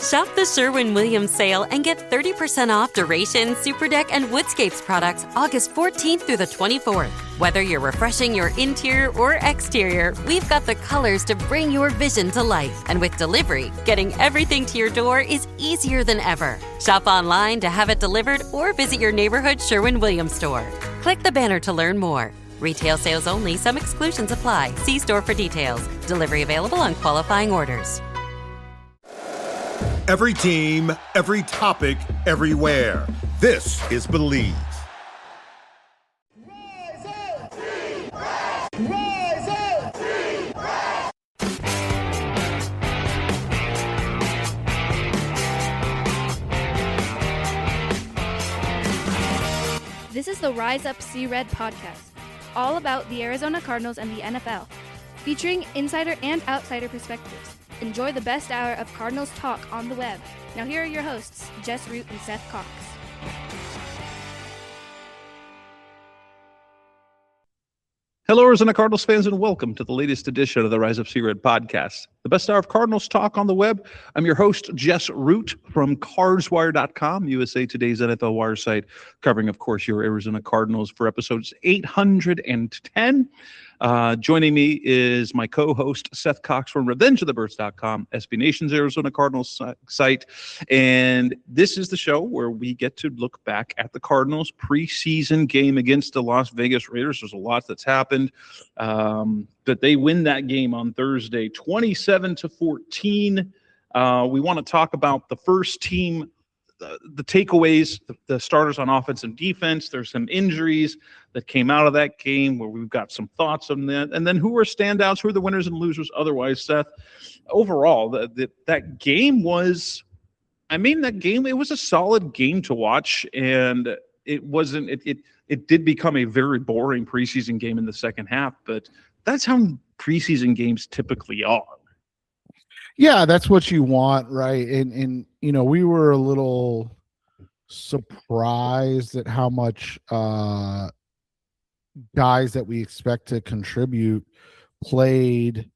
Shop the Sherwin-Williams sale and get 30% off Duration, Superdeck, and Woodscapes products August 14th through the 24th. Whether you're refreshing your interior or exterior, we've got the colors to bring your vision to life. And with delivery, getting everything to your door is easier than ever. Shop online to have it delivered or visit your neighborhood Sherwin-Williams store. Click the banner to learn more. Retail sales only. Some exclusions apply. See store for details. Delivery available on qualifying orders. Every team, every topic, everywhere. This is Believe. Rise up! Rise up! This is the Rise Up See Red podcast, all about the Arizona Cardinals and the NFL, featuring insider and outsider perspectives. Enjoy the best hour of Cardinals talk on the web. Now here are your hosts, Jess Root and Seth Cox. Hello, Arizona Cardinals fans, and welcome to the latest edition of the Rise Up See Red podcast, the best hour of Cardinals talk on the web. I'm your host, Jess Root from CardsWire.com, USA Today's NFL Wire site, covering, of course, your Arizona Cardinals for episodes 810. Joining me is my co-host, Seth Cox from RevengeOfTheBirds.com, SB Nation's Arizona Cardinals site. And this is the show where we get to look back at the Cardinals preseason game against the Las Vegas Raiders. There's a lot that's happened. But they win that game on Thursday, 27-14. We want to talk about the first team, the takeaways, the starters on offense and defense. There's some injuries that came out of that game where we've got some thoughts on that. And then who are standouts, who are the winners and losers otherwise, Seth? Overall, that game was, it was a solid game to watch, and it did become a very boring preseason game in the second half, but that's how preseason games typically are. Yeah, that's what you want, right? And you know, we were a little surprised at how much guys that we expect to contribute played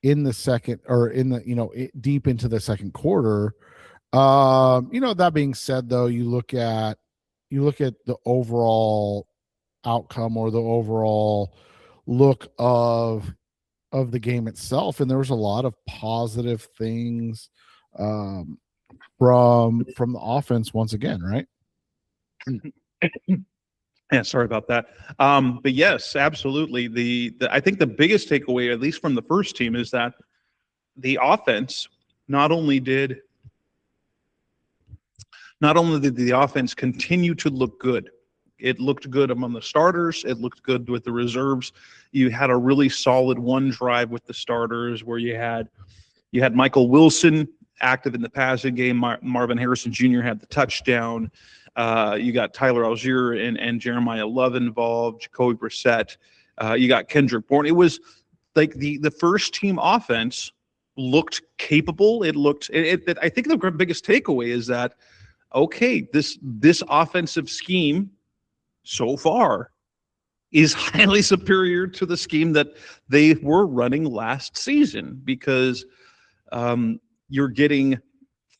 in the second, or in the, deep into the second quarter. That being said, though, you look at the overall outcome or the overall look of the game itself, and there was a lot of positive things from the offense once again, right? Yeah, sorry about that. But yes, absolutely. I think the biggest takeaway, at least from the first team, is that the offense not only did the offense continue to look good. It looked good among the starters. It looked good with the reserves. You had a really solid one drive with the starters where you had Michael Wilson active in the passing game. Marvin Harrison Jr. had the touchdown. You got Tyler Algier and Jeremiyah Love involved, Jacoby Brissett. You got Kendrick Bourne. It was like the first team offense looked capable. I think the biggest takeaway is that, okay, this offensive scheme so far is highly superior to the scheme that they were running last season, because you're getting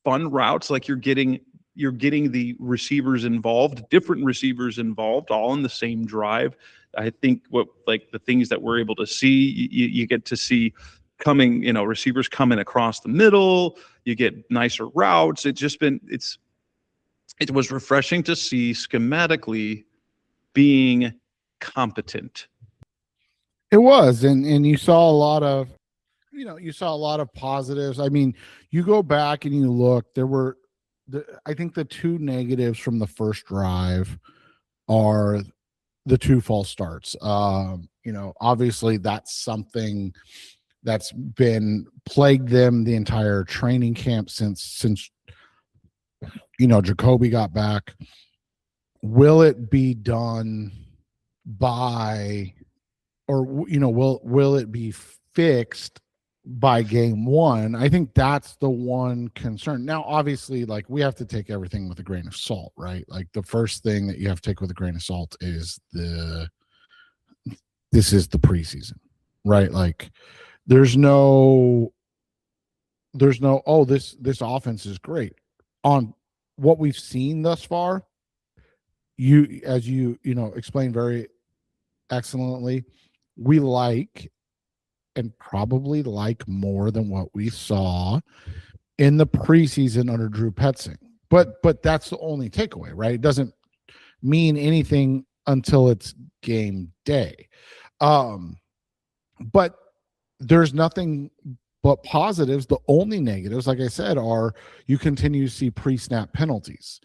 fun routes, like you're getting the receivers involved, different receivers involved, all in the same drive. I think the things that we're able to see, you get to see coming, receivers coming across the middle, you get nicer routes. It was refreshing to see schematically being competent. It was, and you saw a lot of positives. I mean, you go back and you look, I think the two negatives from the first drive are the two false starts. Obviously that's something that's been plagued them the entire training camp since Jacoby got back. Will it be done by, or will it be fixed by game one? I think that's the one concern. Now, obviously, like, we have to take everything with a grain of salt, right? Like, the first thing that you have to take with a grain of salt is this is the preseason, right? Like, there's no there's no, oh, this offense is great. On what we've seen thus far, as you explained very excellently, we like and probably like more than what we saw in the preseason under Drew Petzing. But that's the only takeaway, right? It doesn't mean anything until it's game day. But there's nothing but positives. The only negatives, like I said, are you continue to see pre-snap penalties.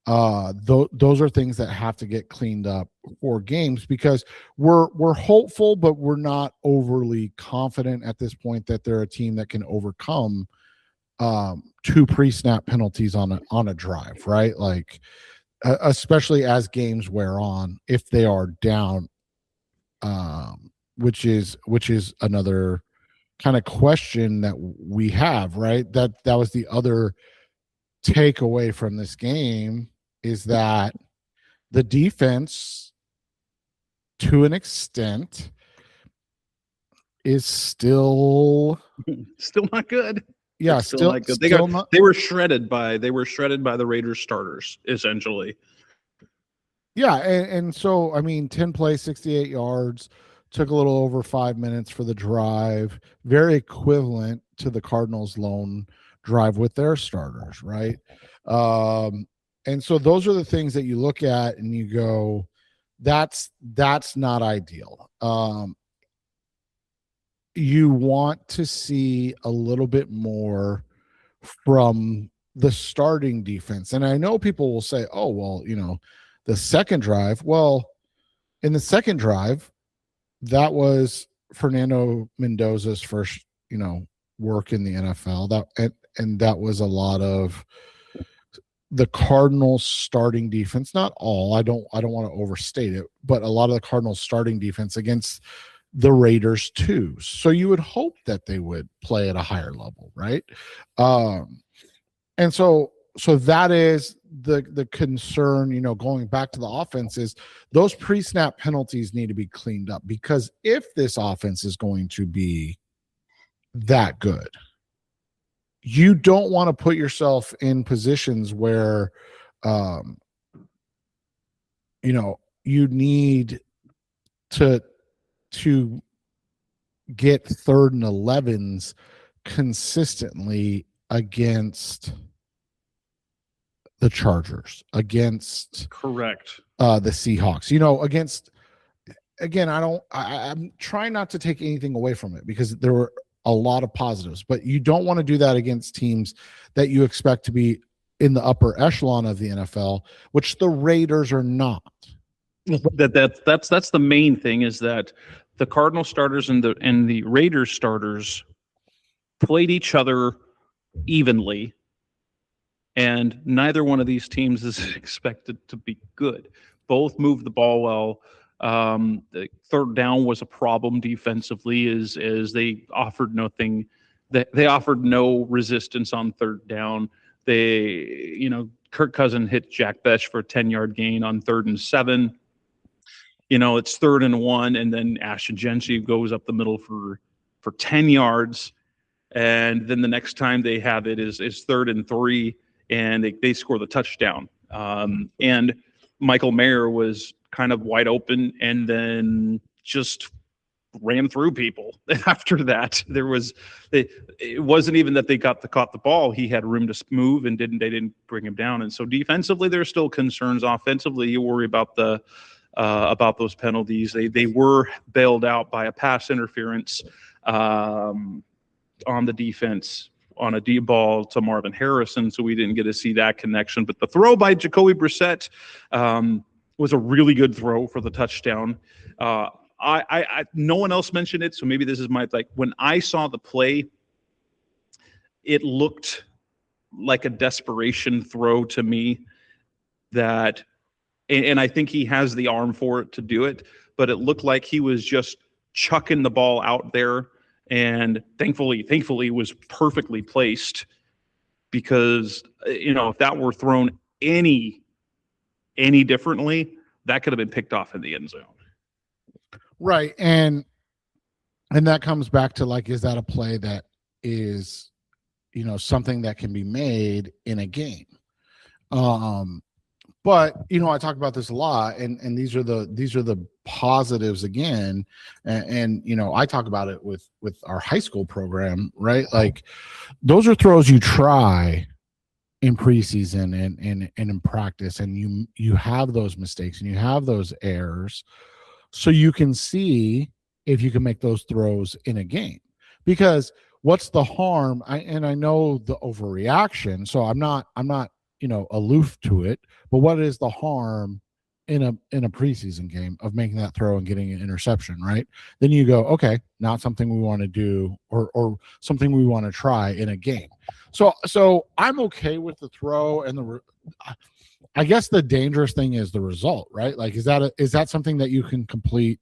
Those are things that have to get cleaned up for games, because we're hopeful, but we're not overly confident at this point that they're a team that can overcome 2 pre-snap penalties on a drive, right? Like, especially as games wear on, if they are down, which is another kind of question that we have, right? That was the other takeaway from this game, is that the defense, to an extent, is still not good. Yeah, it's still not good. They were shredded by the Raiders starters, essentially. Yeah, and so, I mean, 10 plays, 68 yards, took a little over 5 minutes for the drive, very equivalent to the Cardinals' lone drive with their starters, right? And so those are the things that you look at and you go, that's not ideal. You want to see a little bit more from the starting defense. And I know people will say, oh, well, the second drive. Well, in the second drive, that was Fernando Mendoza's first, work in the NFL. And that was a lot of the Cardinals starting defense. Not all. I don't want to overstate it, but a lot of the Cardinals starting defense against the Raiders too. So you would hope that they would play at a higher level, right? And so that is the concern, going back to the offense, is those pre-snap penalties need to be cleaned up, because if this offense is going to be that good, you don't want to put yourself in positions where, you need to get 3rd and 11s consistently against the Chargers, against correct the Seahawks, against, again, I'm trying not to take anything away from it, because there were a lot of positives, but you don't want to do that against teams that you expect to be in the upper echelon of the NFL, which the Raiders are not. That's the main thing, is that the Cardinal starters and the Raiders starters played each other evenly, and neither one of these teams is expected to be good. Both moved the ball well. The third down was a problem defensively, as they offered nothing. They offered no resistance on third down. Kirk Cousins hit Jack Besh for a 10-yard gain on 3rd and 7. It's 3rd and 1, and then Ashton Gentry goes up the middle for 10 yards. And then the next time they have it is 3rd and 3, and they score the touchdown. And Michael Mayer was kind of wide open, and then just ran through people. After that, it wasn't even that they caught the ball. He had room to move, and they didn't bring him down. And so defensively, there's still concerns. Offensively, you worry about those penalties. They were bailed out by a pass interference on the defense on a deep ball to Marvin Harrison, so we didn't get to see that connection. But the throw by Jacoby Brissett was a really good throw for the touchdown. No one else mentioned it, so maybe this is when I saw the play, it looked like a desperation throw to me, that, and I think he has the arm for it to do it, but it looked like he was just chucking the ball out there, and thankfully it was perfectly placed, because if that were thrown any differently, that could have been picked off in the end zone. Right. And that comes back to, is that a play that is something that can be made in a game. But I talk about this a lot, and these are the positives again, and I talk about it with our high school program, right? Like those are throws you try in preseason and in practice, and you have those mistakes and you have those errors, so you can see if you can make those throws in a game. Because what's the harm? I know the overreaction, so I'm not aloof to it, but what is the harm in a preseason game of making that throw and getting an interception, right? Then you go, okay, not something we want to do or something we want to try in a game. So I'm okay with the throw, and I guess the dangerous thing is the result, right? Like, is that something that you can complete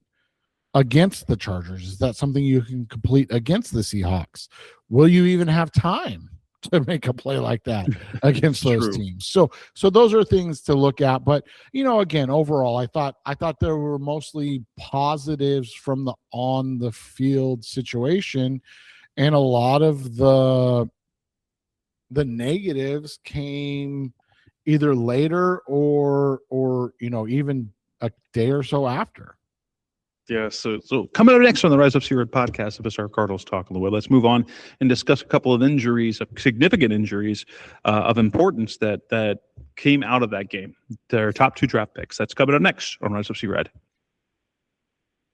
against the Chargers? Is that something you can complete against the Seahawks? Will you even have time to make a play like that against those teams? So those are things to look at. But again, overall, I thought there were mostly positives from the on the field situation, and a lot of the negatives came either later or even a day or so after. Yeah, so coming up next on the Rise Up Seaward podcast of our Cardinals Talk on the Web, let's move on and discuss a couple of injuries, significant injuries of importance that came out of that game. Their top 2 draft picks. That's coming up next on Rise Up Seaward.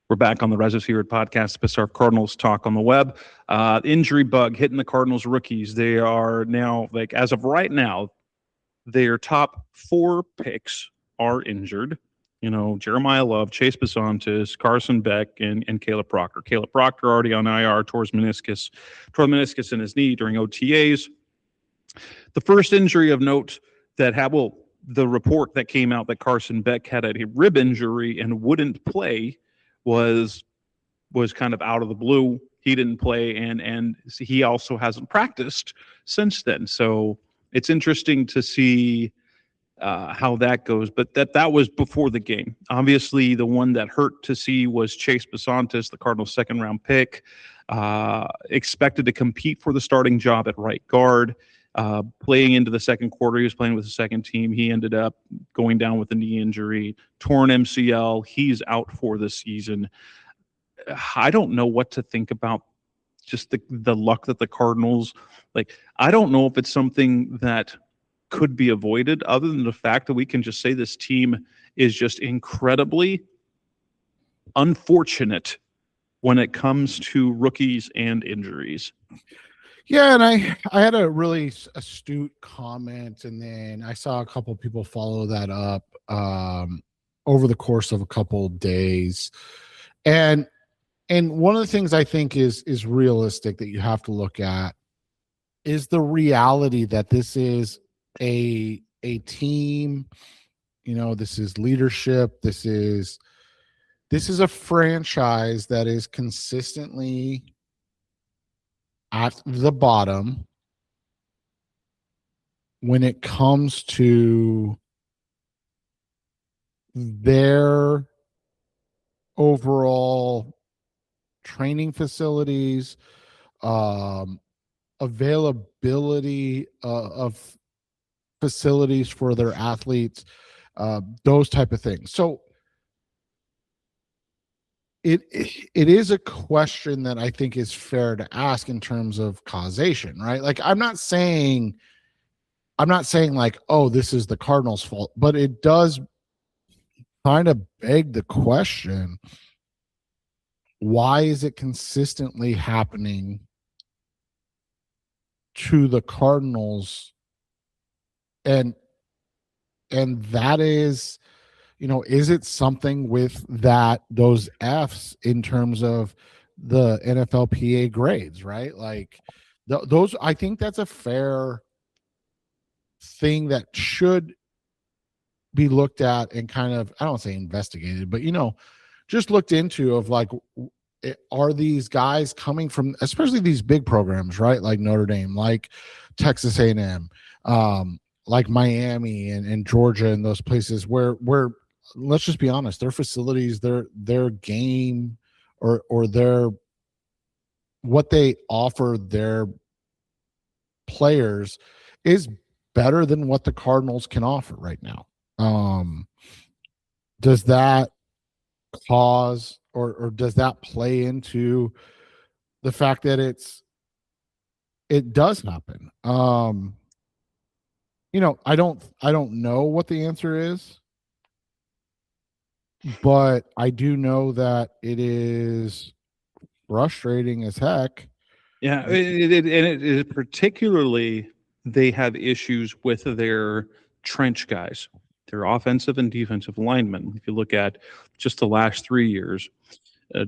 We're back on the Rise Up Seaward podcast of our Cardinals Talk on the Web. Injury bug hitting the Cardinals rookies. They are now, like, as of right now, their top 4 picks are injured. Jeremiyah Love, Chase Bisontis, Carson Beck, and Caleb Proctor. Caleb Proctor already on IR, tore meniscus in his knee during OTAs. The first injury of note that the report that came out that Carson Beck had a rib injury and wouldn't play was kind of out of the blue. He didn't play, and he also hasn't practiced since then. So it's interesting to see how that goes, but that was before the game. Obviously, the one that hurt to see was Chase Bisontis, the Cardinals' second-round pick, expected to compete for the starting job at right guard. Playing into the second quarter, he was playing with the second team. He ended up going down with a knee injury, torn MCL. He's out for the season. I don't know what to think about just the luck that the Cardinals, I don't know if it's something that could be avoided, other than the fact that we can just say this team is just incredibly unfortunate when it comes to rookies and injuries. Yeah, and I had a really astute comment, and then I saw a couple of people follow that up over the course of a couple of days. And one of the things I think is realistic that you have to look at is the reality that this is a team, this is leadership, this is a franchise that is consistently at the bottom when it comes to their overall training facilities, availability of facilities for their athletes, those type of things. So it is a question that I think is fair to ask in terms of causation, right? Like, I'm not saying like, oh, this is the Cardinals' fault, but it does kind of beg the question, why is it consistently happening to the Cardinals? And that is, is it something with those Fs in terms of the NFLPA grades, right? Like those, I think that's a fair thing that should be looked at and kind of, I don't say investigated, but just looked into of like, are these guys coming from, especially these big programs, right? Like Notre Dame, like Texas A&M, like Miami and Georgia and those places where let's just be honest, their facilities, their game or their what they offer their players is better than what the Cardinals can offer right now. Does that cause or does that play into the fact that it does happen? I don't know what the answer is, but I do know that it is frustrating as heck. Yeah, and it is particularly they have issues with their trench guys, their offensive and defensive linemen. If you look at just the last 3 years,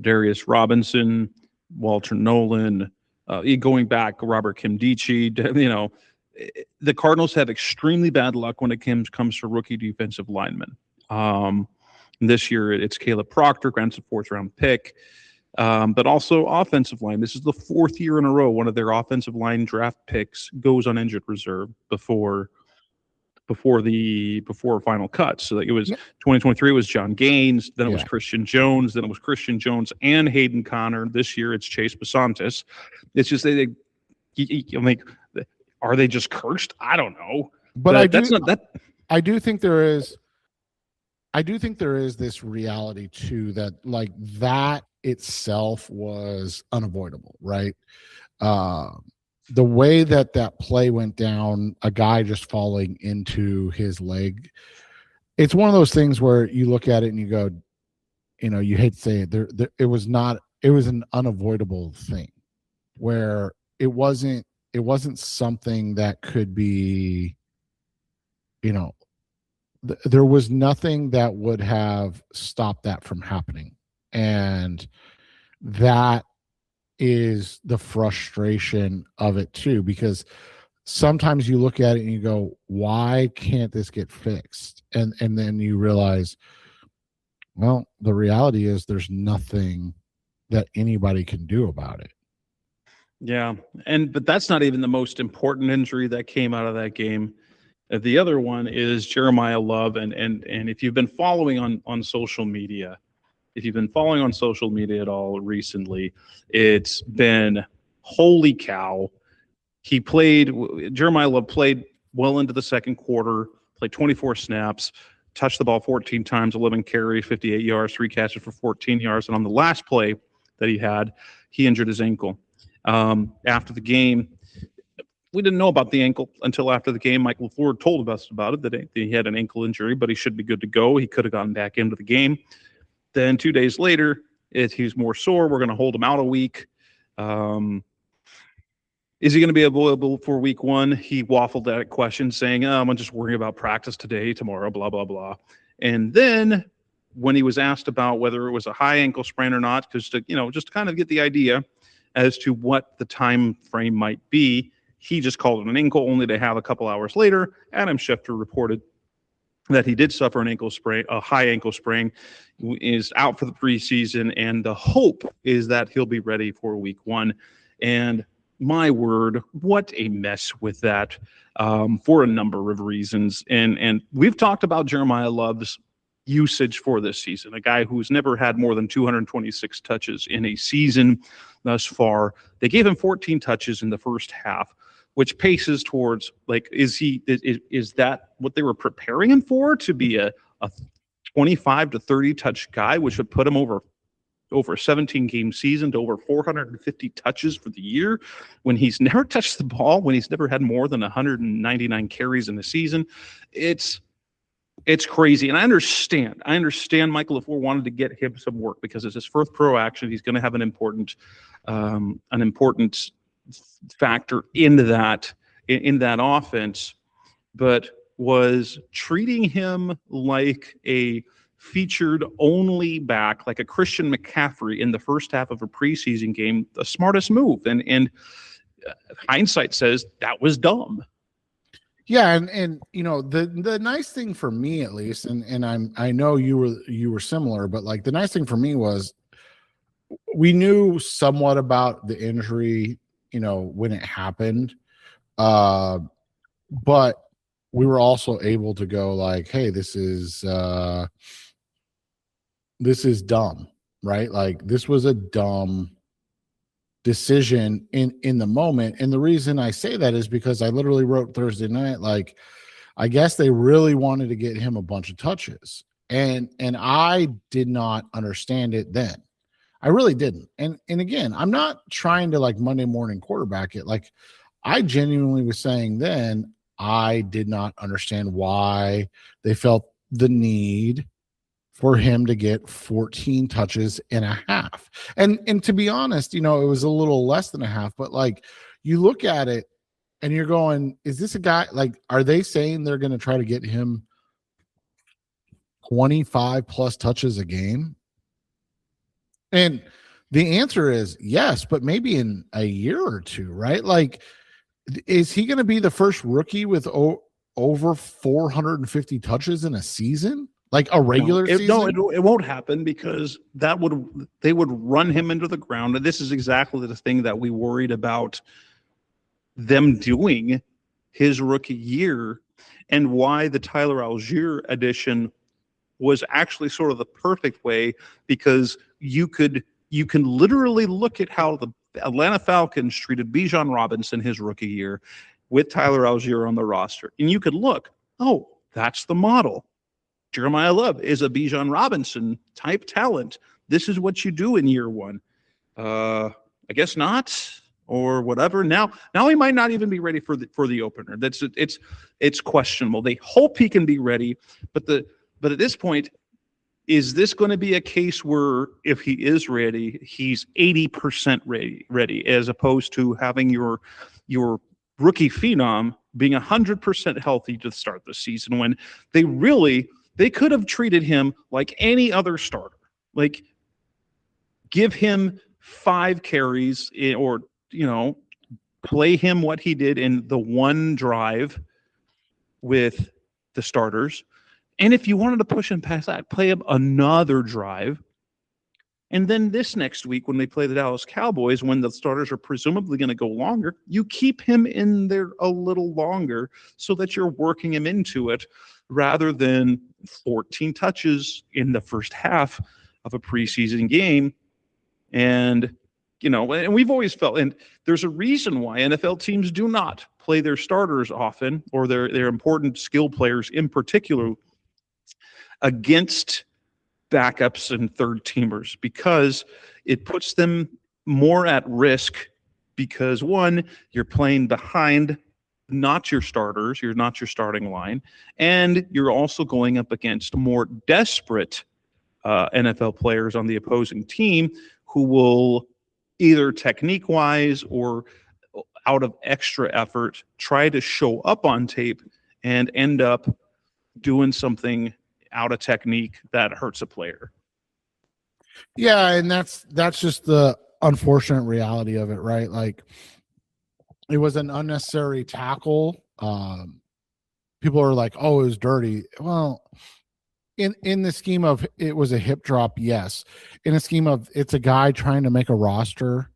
Darius Robinson, Walter Nolan, going back, Robert Kimdichie, the Cardinals have extremely bad luck when it comes to rookie defensive linemen. This year, it's Caleb Proctor, grants a 4th-round pick. But also offensive line. This is the 4th year in a row one of their offensive line draft picks goes on injured reserve before final cut. So it was 2023 was John Gaines, then it was Christian Jones, then it was Christian Jones and Hayden Connor. This year it's Chase Bisontis. It's just are they just cursed? I don't know. But I do think there is this reality too that like that itself was unavoidable, right? The way that play went down, a guy just falling into his leg, it's one of those things where you look at it and you go, you hate to say it, it was an unavoidable thing where it wasn't something that could be, there was nothing that would have stopped that from happening. And that is the frustration of it too, because sometimes you look at it and you go, why can't this get fixed? And then you realize, well, the reality is there's nothing that anybody can do about it. Yeah. But that's not even the most important injury that came out of that game. The other one is Jeremiyah Love. And if you've been following on social media, at all recently, it's been holy cow. Jeremiyah Love played well into the second quarter, played 24 snaps, touched the ball 14 times, 11 carries, 58 yards, 3 catches for 14 yards. And on the last play that he injured his ankle. After the game, we didn't know about the ankle until after the game. Mike LaFleur told us about it, that he had an ankle injury, but he should be good to go. He could have gotten back into the game. Then 2 days later, he's more sore. We're going to hold him out a week. Is he going to be available for week 1? He waffled that question saying, I'm just worrying about practice today, tomorrow, blah, blah, blah. And then when he was asked about whether it was a high ankle sprain or not, just to kind of get the idea as to what the time frame might be, he just called it an ankle, only to have a couple hours later, Adam Schefter reported that he did suffer a high ankle sprain, is out for the preseason, and the hope is that he'll be ready for week 1. And my word, what a mess with that, for a number of reasons. And we've talked about Jeremiyah Love's usage for this season, a guy who's never had more than 226 touches in a season thus far. They gave him 14 touches in the first half, which paces towards, is that what they were preparing him for, to be a 25 to 30 touch guy, which would put him over a 17-game season to over 450 touches for the year, when he's never touched the ball, when he's never had more than 199 carries in the season. It's crazy. And I understand Michael LaFleur wanted to get him some work because it's his first pro action. He's going to have an important factor in that offense, but was treating him like a featured only back, like a Christian McCaffrey in the first half of a preseason game, the smartest move. And hindsight says that was dumb. Yeah, and the nice thing for me, at least, and I know you were similar, but like the nice thing for me was we knew somewhat about the injury, when it happened, but we were also able to go like, hey, this is dumb, right? Like this was a dumb decision in the moment. And the reason I say that is because I literally wrote Thursday night, like, I guess they really wanted to get him a bunch of touches. And I did not understand it then. I really didn't. And again, I'm not trying to like Monday morning quarterback it. Like, I genuinely was saying then I did not understand why they felt the need for him to get 14 touches and a half. And to be honest, it was a little less than a half, but like, you look at it and you're going, is this a guy, like, are they saying they're going to try to get him 25 plus touches a game? And the answer is yes, but maybe in a year or two, right? Like, is he going to be the first rookie with over 450 touches in a season? Like a regular season? No, it won't happen, because they would run him into the ground. And this is exactly the thing that we worried about them doing his rookie year, and why the Tyler Algier edition was actually sort of the perfect way, because you can literally look at how the Atlanta Falcons treated Bijan Robinson his rookie year with Tyler Algier on the roster. And you could look, oh, that's the model. Jeremiyah Love is a Bijan Robinson type talent. This is what you do in year one. I guess not, or whatever. Now he might not even be ready for the opener. It's questionable. They hope he can be ready, but at this point, is this going to be a case where if he is ready, he's 80% ready, as opposed to having your rookie phenom being 100% healthy to start the season, when they could have treated him like any other starter. Like, give him 5 carries, or, play him what he did in the one drive with the starters. And if you wanted to push him past that, play him another drive. And then this next week, when they play the Dallas Cowboys, when the starters are presumably going to go longer, you keep him in there a little longer so that you're working him into it, rather than 14 touches in the first half of a preseason game. And, and we've always felt, and there's a reason why NFL teams do not play their starters often, or their important skill players in particular, against backups and third teamers, because it puts them more at risk, because one, you're playing behind not your starters, you're not your starting line, and you're also going up against more desperate NFL players on the opposing team, who will either technique-wise or out of extra effort try to show up on tape and end up doing something out of technique that hurts a player. Yeah, and that's just the unfortunate reality of it, right? Like, it was an unnecessary tackle. People are like, oh, it was dirty. Well, in the scheme of it was a hip drop, yes. In a scheme of it's a guy trying to make a roster,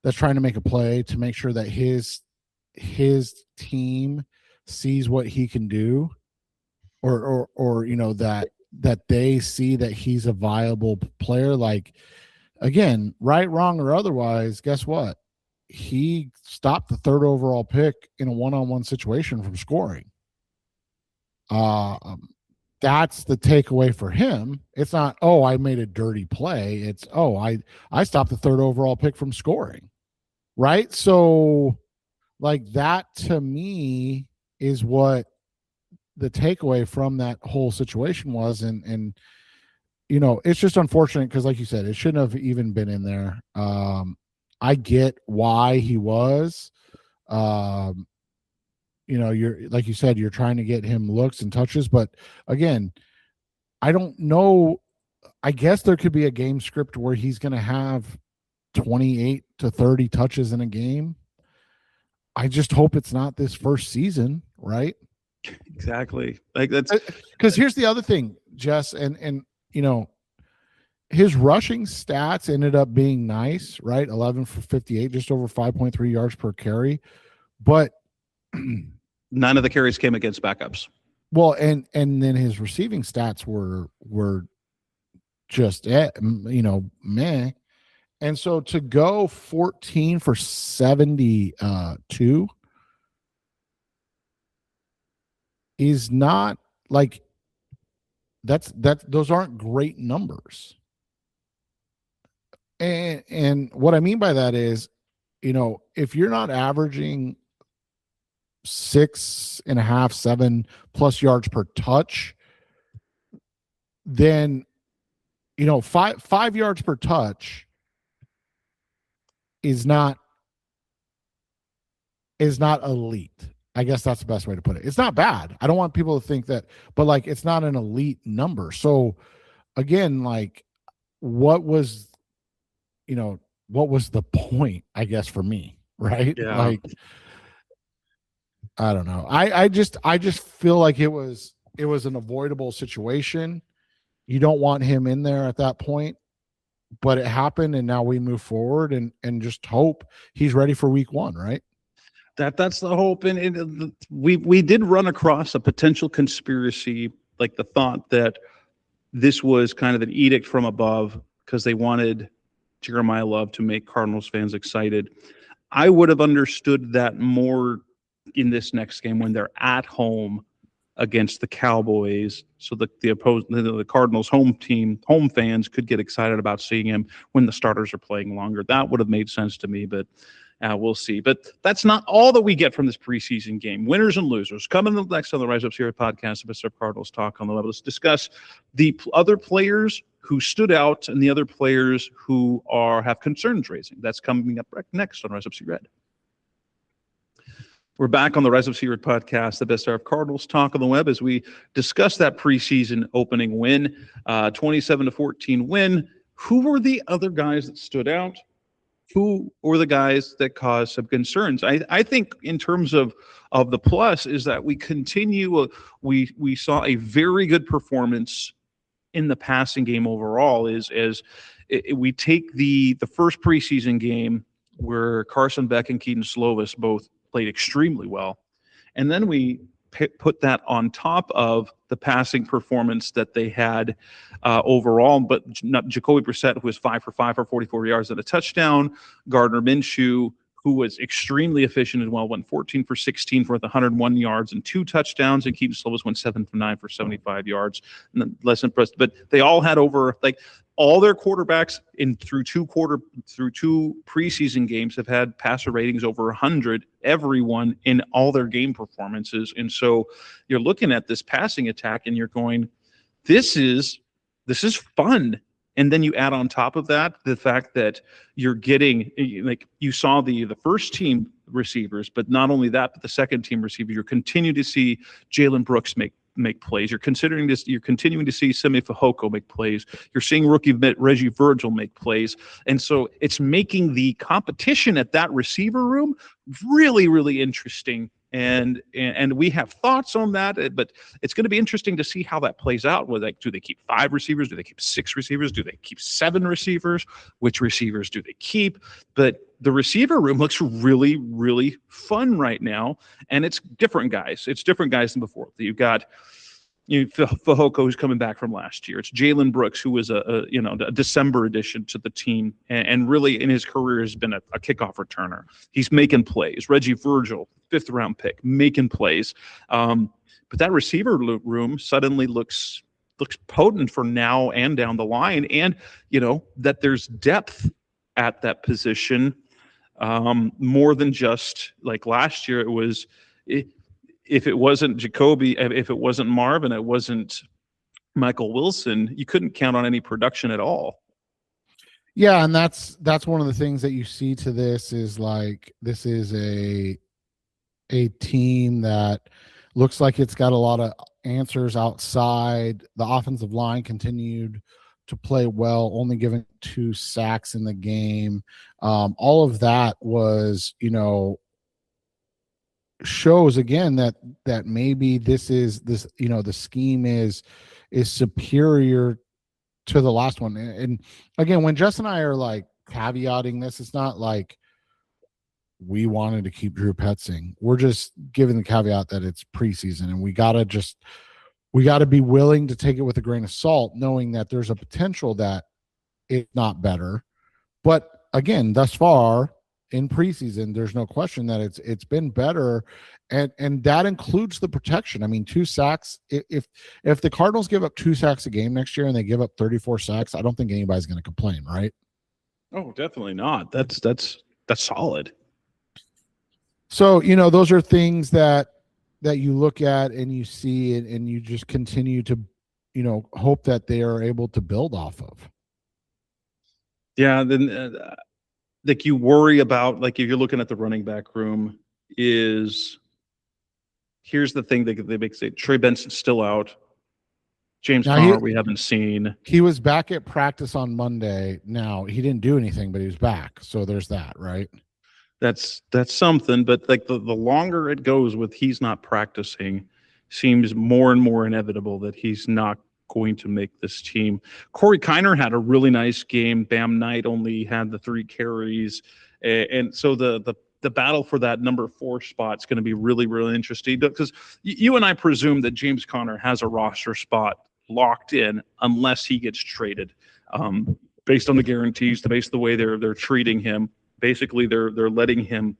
that's trying to make a play to make sure that his team sees what he can do, or that they see that he's a viable player. Like, again, right, wrong, or otherwise, guess what? He stopped the 3rd overall pick in a one-on-one situation from scoring. That's the takeaway for him. It's not, oh, I made a dirty play. It's, oh, I stopped the 3rd overall pick from scoring. Right? So, like, that to me is what the takeaway from that whole situation was. And it's just unfortunate, because like you said, it shouldn't have even been in there. I get why he was. You're, like you said, you're trying to get him looks and touches, but again, I don't know. I guess there could be a game script where he's going to have 28 to 30 touches in a game. I just hope it's not this first season, right? Exactly. Like, that's because here's the other thing, Jess, and his rushing stats ended up being nice, right? 11 for 58, just over 5.3 yards per carry, but none of the carries came against backups. Well, and then his receiving stats were just meh. And so to go 14 for 72 is not like those aren't great numbers. And what I mean by that is, if you're not averaging 6.5, 7 plus yards per touch, then 5 yards per touch is not elite. I guess that's the best way to put it. It's not bad. I don't want people to think that, but like, it's not an elite number. So again, like, what was the point, I guess, for me, right? Yeah. Like, I don't know. I just feel like it was an avoidable situation. You don't want him in there at that point, but it happened, and now we move forward and just hope he's ready for week 1, right? That's the hope. And we did run across a potential conspiracy, like the thought that this was kind of an edict from above because they wanted Jeremiyah Love to make Cardinals fans excited. I would have understood that more in this next game when they're at home against the Cowboys, so the Cardinals home fans could get excited about seeing him when the starters are playing longer. That would have made sense to me, but we'll see. But that's not all that we get from this preseason game. Winners and losers. Coming up next on the Rise Up Series podcast, Mr. Cardinals Talk on the Web. Let's discuss the other players who stood out and the other players who have concerns raising. That's coming up next on Rise Up Series. We're back on the Rise Up Series podcast, the best hour of Cardinals Talk on the Web, as we discuss that preseason opening win, 27-14 win. Who were the other guys that stood out? Who were the guys that caused some concerns? I think in terms of the plus is that we continue. We saw a very good performance in the passing game overall. We take the first preseason game where Carson Beck and Keaton Slovis both played extremely well, and then we put that on top of the passing performance that they had overall. But Jacoby Brissett, who was 5 for 5 for 44 yards and a touchdown. Gardner Minshew, who was extremely efficient as well, went 14 for 16 for 101 yards and 2 touchdowns. And Keaton Slovis went 7 for 9 for 75 yards. And then less impressed, but they all had over all their quarterbacks through two preseason games have had passer ratings over 100, everyone in all their game performances. And so you're looking at this passing attack and you're going, this is fun. And then you add on top of that the fact that you're getting, like, you saw the first team receivers, but not only that, but the second team receivers. You're continuing to see Jalen Brooks make plays. You're continuing to see Simi Fehoko make plays. You're seeing rookie Reggie Virgil make plays. And so it's making the competition at that receiver room really, really interesting. And we have thoughts on that, but it's going to be interesting to see how that plays out. Do they keep 5 receivers? Do they keep 6 receivers? Do they keep 7 receivers? Which receivers do they keep? But the receiver room looks really, really fun right now, and it's different guys. It's different guys than before. You've got Fehoko, who's coming back from last year. It's Jalen Brooks, who was a December addition to the team, and really in his career has been a kickoff returner. He's making plays. Reggie Virgil, 5th round pick, making plays. But that receiver room suddenly looks potent for now and down the line, and that there's depth at that position, more than just like last year. If it wasn't Jacoby, if it wasn't Marvin, it wasn't Michael Wilson, you couldn't count on any production at all. Yeah, and that's one of the things that you see to this is, like, this is a team that looks like it's got a lot of answers outside. The offensive line continued to play well, only giving 2 sacks in the game. All of that was, shows again that maybe the scheme is superior to the last one. And again, when Jess and I are like caveating this, it's not like we wanted to keep Drew Petzing. We're just giving the caveat that it's preseason, and we got to be willing to take it with a grain of salt, knowing that there's a potential that it's not better. But again, thus far in preseason, there's no question that it's been better, and that includes the protection. I mean, 2 sacks. If the Cardinals give up 2 sacks a game next year and they give up 34 sacks, I don't think anybody's going to complain, right? Oh, definitely not. That's solid. So, those are things that you look at and you see, and you just continue to, hope that they are able to build off of. Yeah, then like you worry about, like if you're looking at the running back room, here's the thing that they make say Trey Benson's still out. James Conner we haven't seen. He was back at practice on Monday. Now he didn't do anything, but he was back. So there's that, right? That's something, but like the longer it goes with he's not practicing, seems more and more inevitable that he's not going to make this team. Corey Kiner had a really nice game. Bam Knight only had the 3 carries, and so the battle for that number 4 spot is going to be really, really interesting, because you and I presume that James Conner has a roster spot locked in unless he gets traded, based on the guarantees, based on the way they're treating him. Basically, they're letting him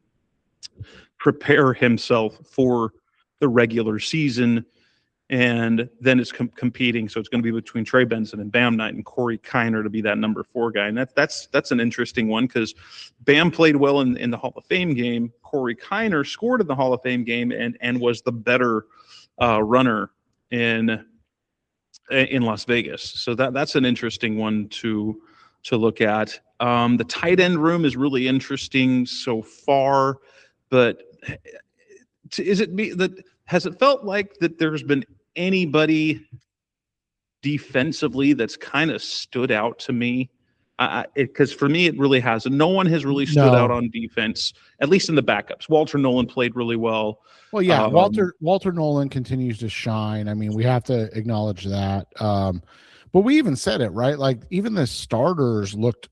prepare himself for the regular season, and then it's competing. So it's going to be between Trey Benson and Bam Knight and Corey Kiner to be that number 4 guy. And that's an interesting one, because Bam played well in the Hall of Fame game. Corey Kiner scored in the Hall of Fame game and was the better runner in Las Vegas. So that's an interesting one to look at. The tight end room is really interesting so far, but has it felt like that there's been anybody defensively that's kind of stood out to me? Because for me, it really hasn't. No one has really stood out on defense, at least in the backups. Walter Nolan played really well. Well, yeah, Walter Nolan continues to shine. I mean, we have to acknowledge that. But we even said it, right? Like, even the starters looked,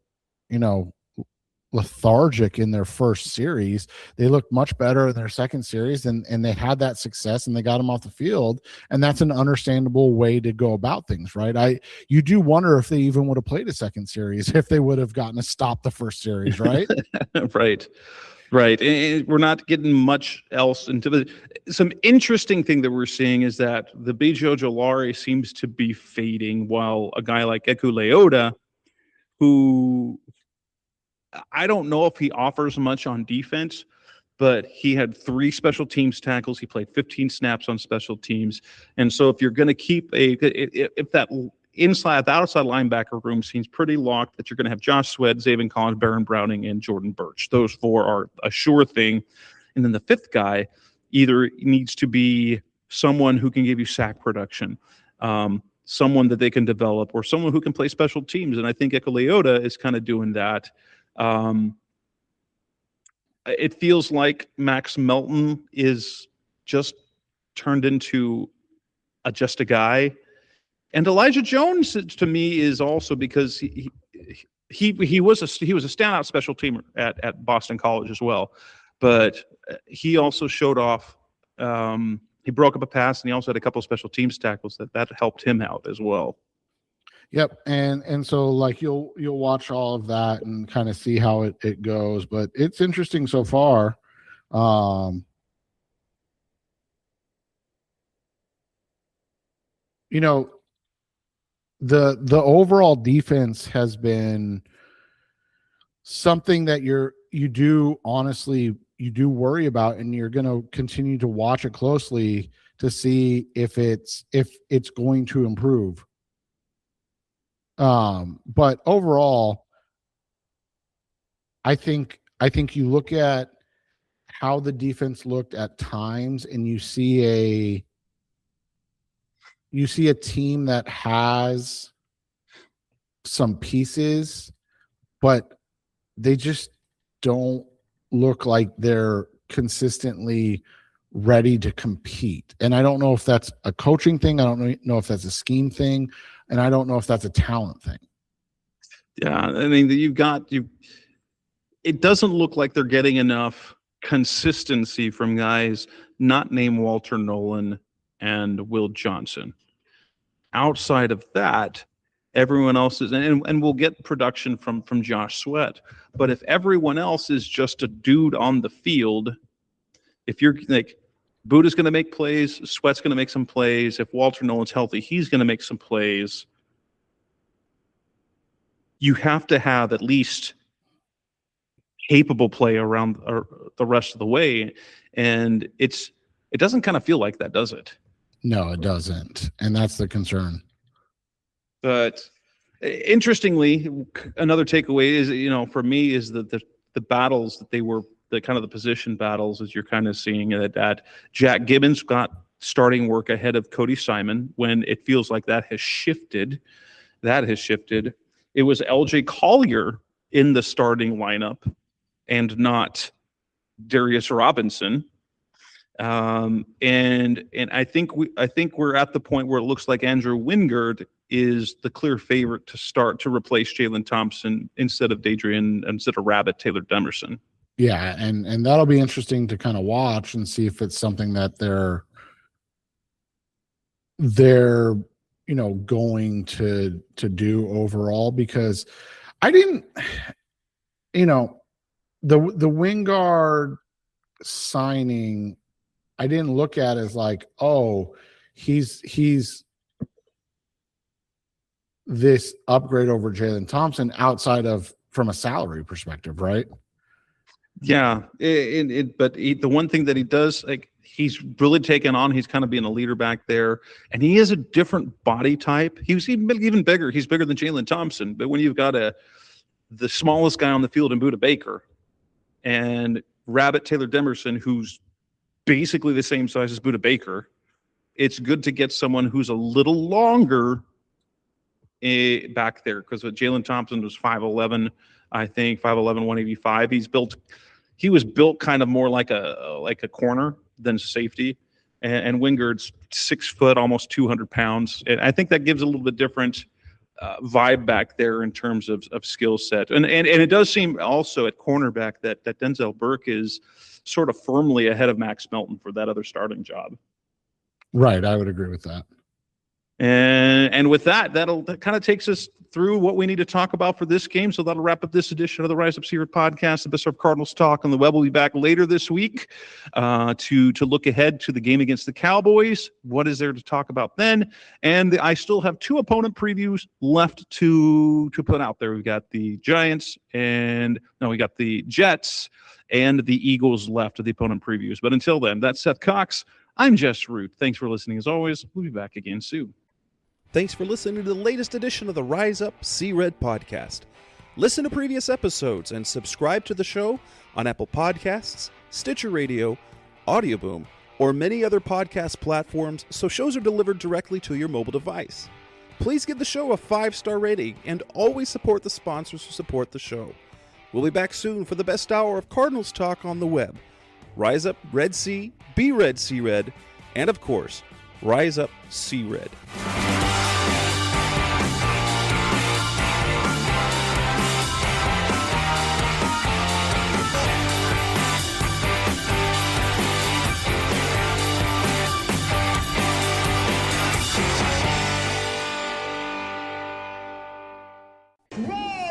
lethargic in their first series. They looked much better in their second series, and they had that success, and they got them off the field. And that's an understandable way to go about things, right? You do wonder if they even would have played a second series if they would have gotten to stop the first series, right? Right. And we're not getting much else into some interesting thing that we're seeing is that the Bijo Jolari seems to be fading, while a guy like Eku Leota, who I don't know if he offers much on defense, but he had 3 special teams tackles. He played 15 snaps on special teams. And so if you're going to keep if that outside linebacker room seems pretty locked, that you're going to have Josh Sweat, Zaven Collins, Baron Browning, and Jordan Birch. Those 4 are a sure thing. And then the 5th guy either needs to be someone who can give you sack production, someone that they can develop, or someone who can play special teams. And I think Eku Leota is kind of doing that. It feels like Max Melton is just turned into just a guy, and Elijah Jones to me is also, because he was a standout special teamer at Boston College as well, but he also showed off. He broke up a pass, and he also had a couple of special teams tackles that helped him out as well. Yep, and so like you'll watch all of that and kind of see how it goes, but it's interesting so far. The overall defense has been something that you do worry about, and you're going to continue to watch it closely to see if it's going to improve. But overall, I think you look at how the defense looked at times, and you see a team that has some pieces, but they just don't look like they're consistently ready to compete. And I don't know if that's a coaching thing. I don't know if that's a scheme thing. And I don't know if that's a talent thing. Yeah, I mean, it doesn't look like they're getting enough consistency from guys not named Walter Nolan and Will Johnson. Outside of that, everyone else is, and we'll get production from Josh Sweat. But if everyone else is just a dude on the field, if you're like, Buda's going to make plays, Sweat's going to make some plays. If Walter Nolan's healthy, he's going to make some plays. You have to have at least capable play around the rest of the way, and it doesn't kind of feel like that, does it? No, it doesn't, and that's the concern. But interestingly, another takeaway is, for me, is that the battles that they were, the kind of the position battles, as you're kind of seeing that Jack Gibbons got starting work ahead of Cody Simon when it feels like that has shifted. It was LJ Collier in the starting lineup and not Darius Robinson. And I think we're at the point where it looks like Andrew Wingard is the clear favorite to replace Jalen Thompson instead of Rabbit Taylor Demerson. Yeah, and that'll be interesting to kind of watch and see if it's something that they're going to do overall, because I didn't, the Wingard signing, I didn't look at as like, oh, he's this upgrade over Jalen Thompson outside of from a salary perspective, right? Yeah, but the one thing that he does, like, he's really taken on, he's kind of being a leader back there, and he is a different body type. He was even bigger. He's bigger than Jalen Thompson, but when you've got the smallest guy on the field in Buda Baker and Rabbit Taylor Demerson, who's basically the same size as Buda Baker, it's good to get someone who's a little longer back there, because Jalen Thompson was 5'11", I think 5'11", 185. He was built kind of more like a corner than safety, and Wingard's 6 foot, almost 200 pounds. And I think that gives a little bit different vibe back there in terms of skill set. And it does seem also at cornerback that Denzel Burke is sort of firmly ahead of Max Melton for that other starting job. Right, I would agree with that. And with that kind of takes us through what we need to talk about for this game. So that'll wrap up this edition of the Rise Up Secret podcast, the Best of Cardinals Talk on the Web. We'll be back later this week to look ahead to the game against the Cowboys. What is there to talk about then? And I still have 2 opponent previews left to put out there. We've got the Giants we got the Jets and the Eagles left of the opponent previews. But until then, that's Seth Cox. I'm Jess Root. Thanks for listening as always. We'll be back again soon. Thanks for listening to the latest edition of the Rise Up, See Red podcast. Listen to previous episodes and subscribe to the show on Apple Podcasts, Stitcher Radio, Audioboom, or many other podcast platforms so shows are delivered directly to your mobile device. Please give the show a 5-star rating and always support the sponsors who support the show. We'll be back soon for the best hour of Cardinals talk on the web. Rise Up, Red Sea, Be Red, See Red, and of course, Rise Up, See Red. Rise